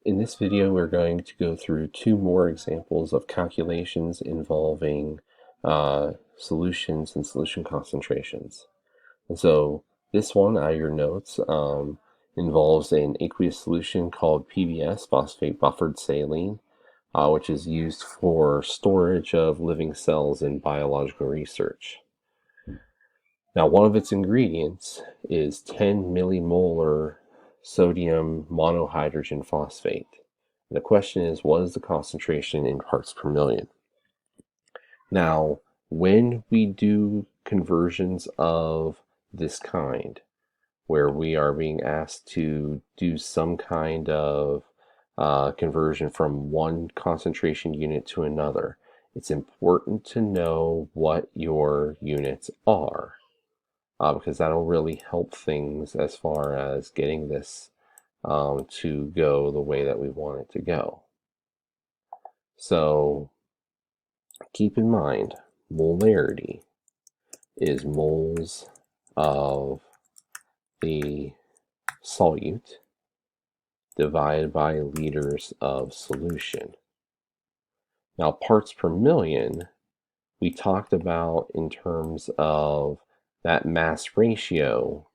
In this video, we're going to go through two more examples of calculations involving solutions and solution concentrations. And so this one, out of your notes, involves an aqueous solution called PBS, phosphate buffered saline, which is used for storage of living cells in biological research. Now, one of its ingredients is 10 millimolar sodium monohydrogen phosphate. The question is, what is the concentration in parts per million? Now, when we do conversions of this kind, where we are being asked to do some kind of conversion from one concentration unit to another, it's important to know what your units are, because that'll really help things as far as getting this to go the way that we want it to go. So keep in mind, molarity is moles of the solute divided by liters of solution. Now, parts per million, we talked about in terms of that mass ratio,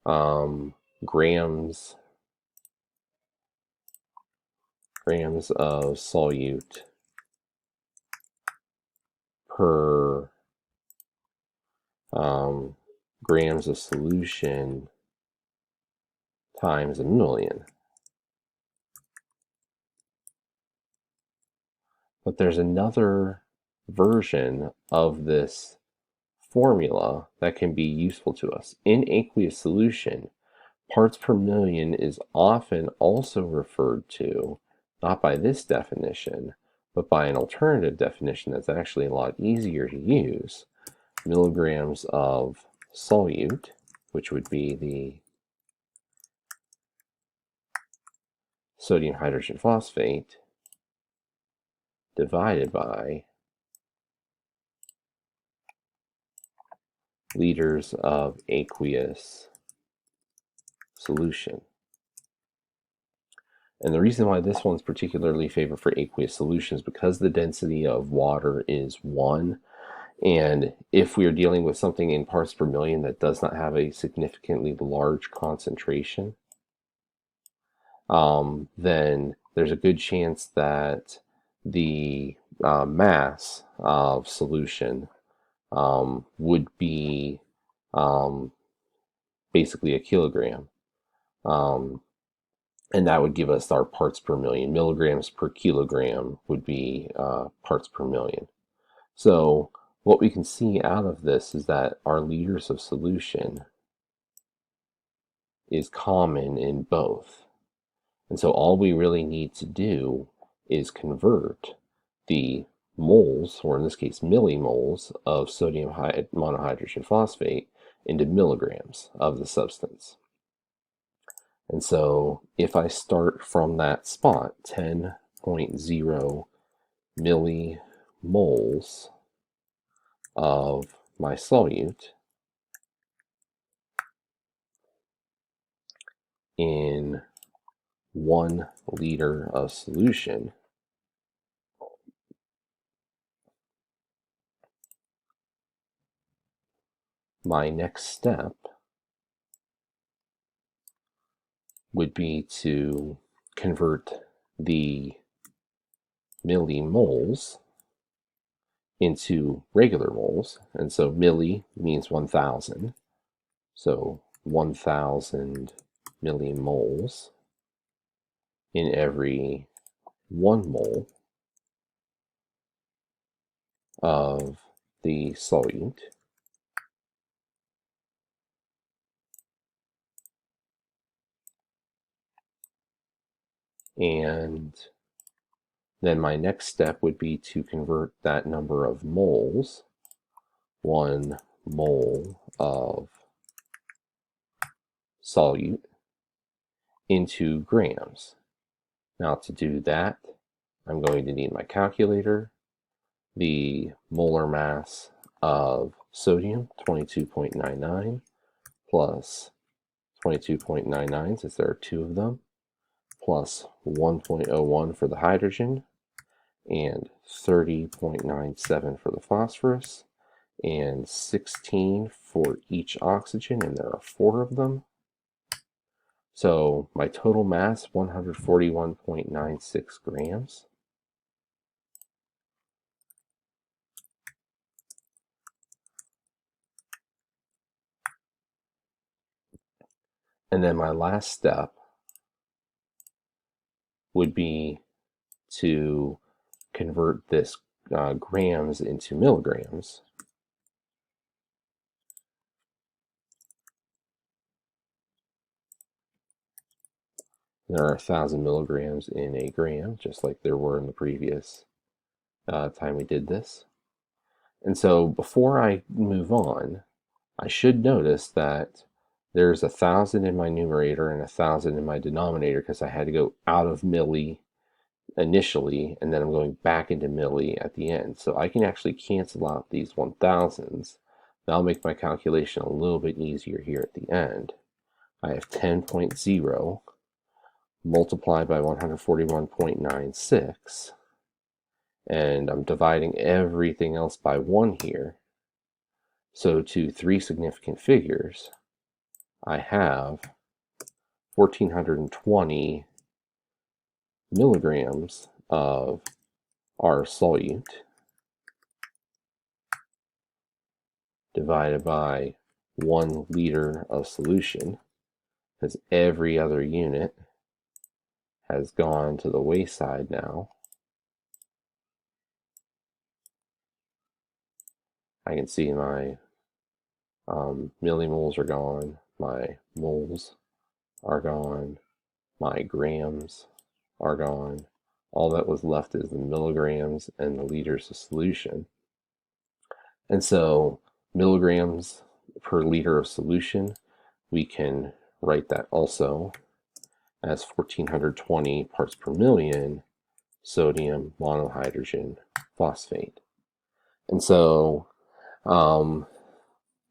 grams of solute per grams of solution times a million. But there's another version of this formula that can be useful to us. In aqueous solution, parts per million is often also referred to, not by this definition, but by an alternative definition that's actually a lot easier to use. Milligrams of solute, which would be the sodium hydrogen phosphate, divided by liters of aqueous solution. And the reason why this one's particularly favored for aqueous solutions is because the density of water is 1. And if we are dealing with something in parts per million that does not have a significantly large concentration, then there's a good chance that the mass of solution would be basically a kilogram. And that would give us our parts per million. Milligrams per kilogram would be parts per million. So what we can see out of this is that our liters of solution is common in both. And so all we really need to do is convert the moles, or in this case millimoles, of sodium monohydrogen phosphate into milligrams of the substance. And so if I start from that spot, 10.0 millimoles of my solute in 1 liter of solution, my next step would be to convert the millimoles into regular moles. And so milli means 1,000. So 1,000 millimoles in every 1 mole of the solute. And then my next step would be to convert that number of moles, 1 mole of solute, into grams. Now to do that, I'm going to need my calculator. The molar mass of sodium, 22.99, plus 22.99, since there are 2 of them, plus 1.01 for the hydrogen, and 30.97 for the phosphorus, and 16 for each oxygen, and there are 4 of them. So my total mass, 141.96 grams. And then my last step would be to convert this grams into milligrams. There are 1,000 milligrams in a gram, just like there were in the previous time we did this. And so before I move on, I should notice that there's 1,000 in my numerator and 1,000 in my denominator because I had to go out of milli initially, and then I'm going back into milli at the end. So I can actually cancel out these 1,000s. That'll make my calculation a little bit easier here at the end. I have 10.0 multiplied by 141.96, and I'm dividing everything else by 1 here. So to 3 significant figures, I have 1,420 milligrams of our solute divided by 1 liter of solution, because every other unit has gone to the wayside now. I can see my millimoles are gone, my moles are gone, my grams are gone. All that was left is the milligrams and the liters of solution. And so milligrams per liter of solution, we can write that also as 1,420 parts per million sodium monohydrogen phosphate. And so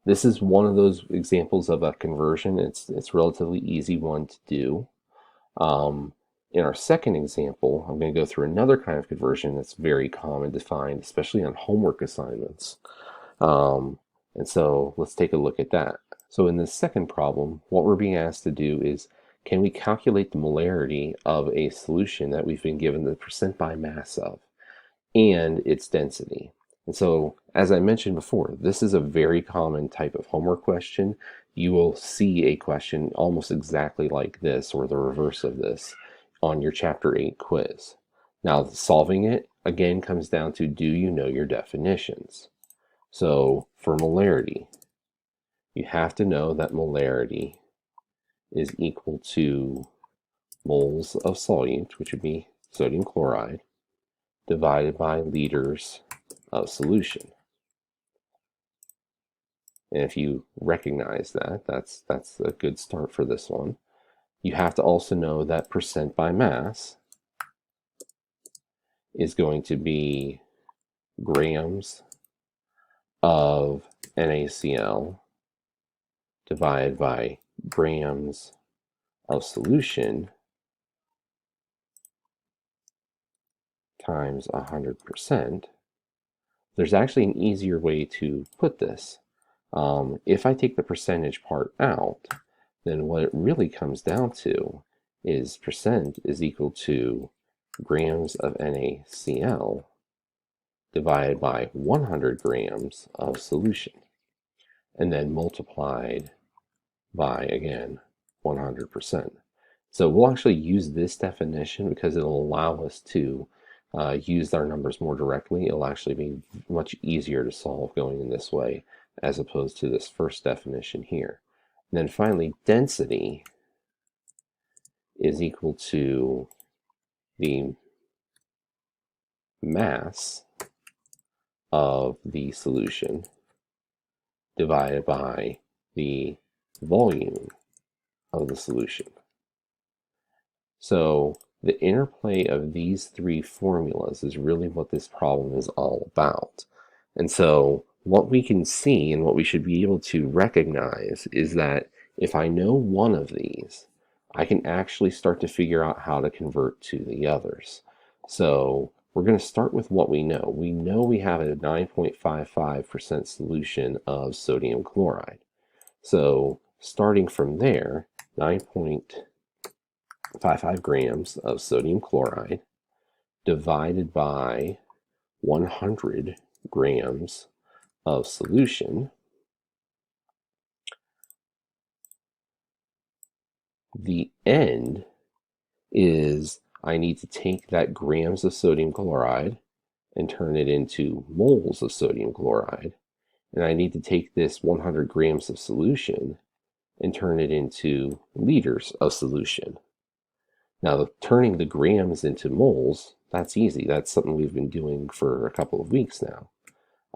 this is one of those examples of a conversion. It's relatively easy one to do. In our second example, I'm going to go through another kind of conversion that's very common to find, especially on homework assignments. And so let's take a look at that. So in this second problem, what we're being asked to do is, can we calculate the molarity of a solution that we've been given the percent by mass of and its density? And so, as I mentioned before, this is a very common type of homework question. You will see a question almost exactly like this or the reverse of this on your Chapter 8 quiz. Now, solving it, again, comes down to, do you know your definitions? So, for molarity, you have to know that molarity is equal to moles of solute, which would be sodium chloride, divided by liters of solution. And if you recognize that, that's a good start for this one. You have to also know that percent by mass is going to be grams of NaCl divided by grams of solution times 100%. There's actually an easier way to put this. If I take the percentage part out, then what it really comes down to is percent is equal to grams of NaCl divided by 100 grams of solution, and then multiplied by, again, 100%. So we'll actually use this definition because it'll allow us to use our numbers more directly. It'll actually be much easier to solve going in this way as opposed to this first definition here. And then finally, density is equal to the mass of the solution divided by the volume of the solution. So the interplay of these 3 formulas is really what this problem is all about. And so what we can see and what we should be able to recognize is that if I know one of these, I can actually start to figure out how to convert to the others. So we're going to start with what we know. We know we have a 9.55% solution of sodium chloride. So starting from there, 9.55 grams of sodium chloride divided by 100 grams of solution. The end is I need to take that grams of sodium chloride and turn it into moles of sodium chloride. And I need to take this 100 grams of solution and turn it into liters of solution. Now, turning the grams into moles, that's easy. That's something we've been doing for a couple of weeks now.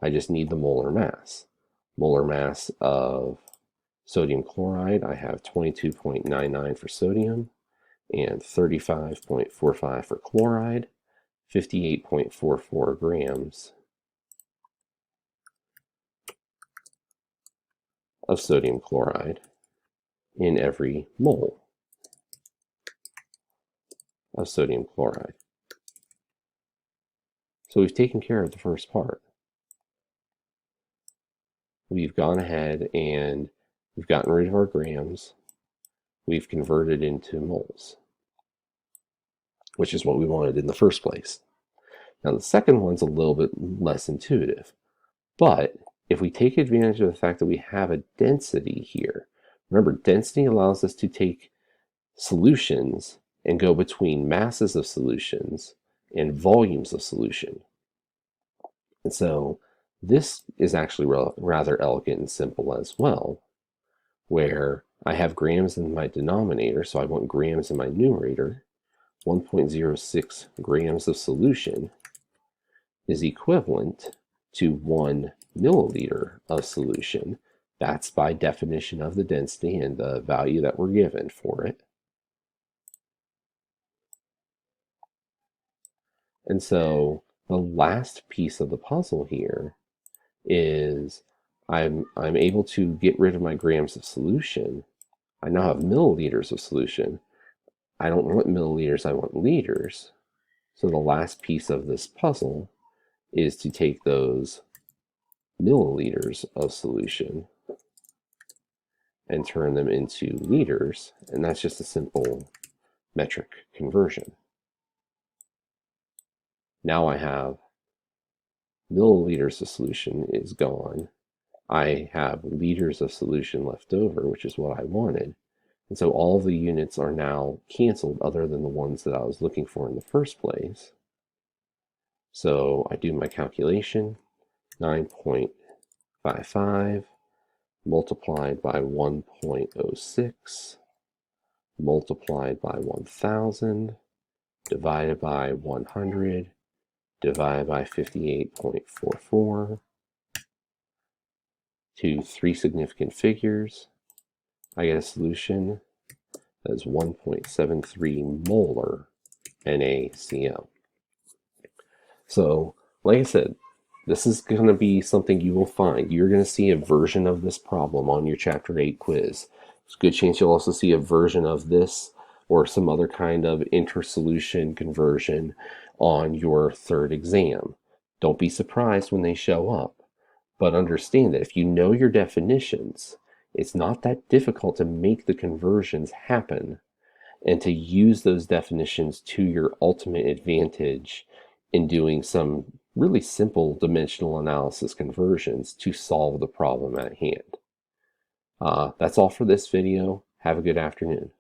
I just need the molar mass. Molar mass of sodium chloride, I have 22.99 for sodium and 35.45 for chloride, 58.44 grams of sodium chloride in every mole of sodium chloride. So we've taken care of the first part. We've gone ahead and we've gotten rid of our grams. We've converted into moles, which is what we wanted in the first place. Now the second one's a little bit less intuitive, but if we take advantage of the fact that we have a density here, remember density allows us to take solutions and go between masses of solutions and volumes of solution. And so this is actually rather elegant and simple as well, where I have grams in my denominator, so I want grams in my numerator. 1.06 grams of solution is equivalent to 1 milliliter of solution. That's by definition of the density and the value that we're given for it. And so the last piece of the puzzle here is I'm able to get rid of my grams of solution. I now have milliliters of solution. I don't want milliliters, I want liters. So the last piece of this puzzle is to take those milliliters of solution and turn them into liters, and that's just a simple metric conversion. Now I have milliliters of solution is gone. I have liters of solution left over, which is what I wanted. And so all the units are now canceled other than the ones that I was looking for in the first place. So I do my calculation, 9.55 multiplied by 1.06 multiplied by 1000 divided by 100 divided by 58.44 to 3 significant figures. I get a solution that is 1.73 molar NaCl. So, like I said, this is going to be something you will find. You're going to see a version of this problem on your Chapter 8 quiz. There's a good chance you'll also see a version of this or some other kind of intersolution conversion on your third exam. Don't be surprised when they show up, but understand that if you know your definitions, it's not that difficult to make the conversions happen and to use those definitions to your ultimate advantage in doing some really simple dimensional analysis conversions to solve the problem at hand. That's all for this video. Have a good afternoon.